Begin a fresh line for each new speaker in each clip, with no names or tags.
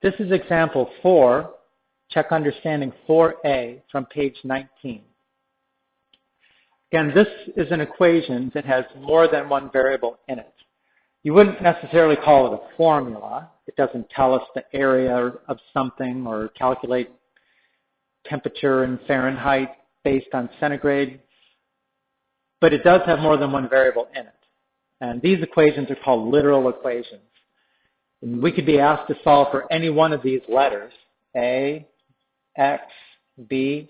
This is example 4, check understanding 4A from page 19. Again, this is an equation that has more than one variable in it. You wouldn't necessarily call it a formula. It doesn't tell us the area of something or calculate temperature in Fahrenheit based on centigrade, but it does have more than one variable in it. And these equations are called literal equations. And we could be asked to solve for any one of these letters, A, X, B.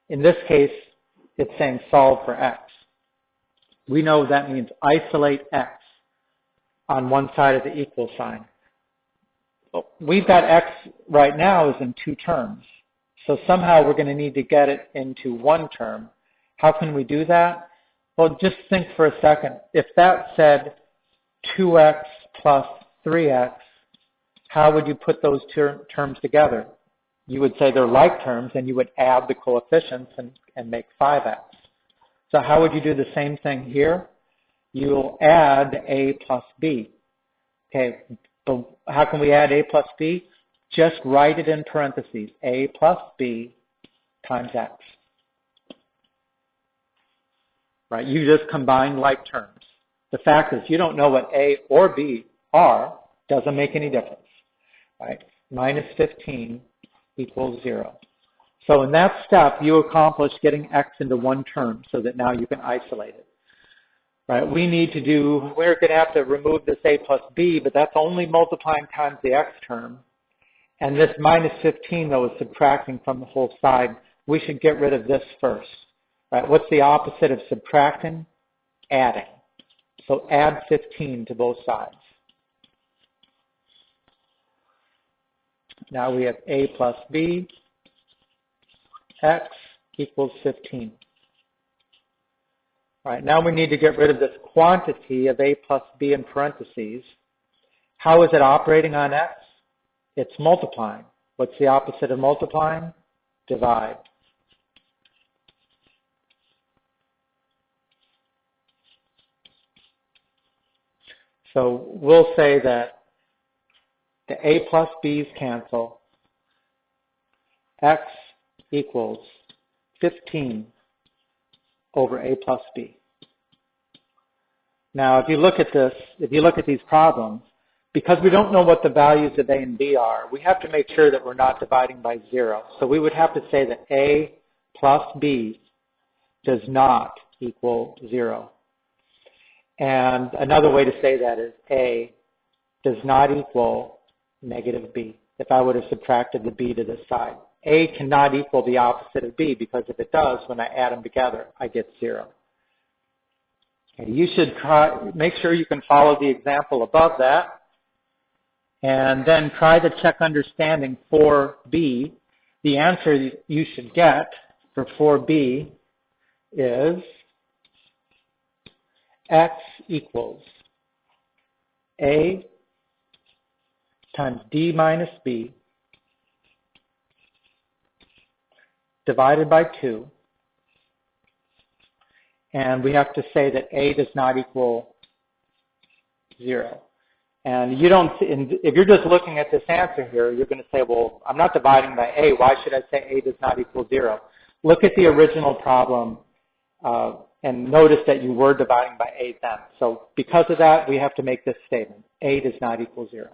In this case, it's saying solve for X. We know that means isolate X on one side of the equal sign. We've got X right now is in two terms. So somehow we're going to need to get it into one term. How can we do that? Well, just think for a second. If that said 2X plus 3X, how would you put those terms together? You would say they're like terms, and you would add the coefficients and make 5X. So how would you do the same thing here? You'll add A plus B. Okay, but how can we add A plus B? Just write it in parentheses, A plus B times X. Right, you just combine like terms. The fact is you don't know what A or B are, doesn't make any difference. Right, minus 15 equals 0. So in that step, you accomplish getting X into one term so that now you can isolate it. Right, we're going to have to remove this A plus B, but that's only multiplying times the X term. And this minus 15, though, is subtracting from the whole side. We should get rid of this first. Right, what's the opposite of subtracting? Adding. So add 15 to both sides. Now we have A plus B, X equals 15. All right, now we need to get rid of this quantity of A plus B in parentheses. How is it operating on X? It's multiplying. What's the opposite of multiplying? Divide. So we'll say that the A plus B's cancel. X equals 15 over A plus B. Now, if you look at this, if you look at these problems, because we don't know what the values of A and B are, we have to make sure that we're not dividing by 0. So we would have to say that A plus B does not equal 0. And another way to say that is A does not equal negative B, if I would have subtracted the B to this side. A cannot equal the opposite of B, because if it does, when I add them together, I get 0. Okay, you should make sure you can follow the example above that, and then try to check understanding 4B. The answer you should get for 4B is X equals A times D minus B divided by 2. And we have to say that A does not equal 0. And you don't, if you're just looking at this answer here, you're going to say, well, I'm not dividing by A. Why should I say A does not equal 0? Look at the original problem and notice that you were dividing by A then. So because of that, we have to make this statement. A does not equal 0.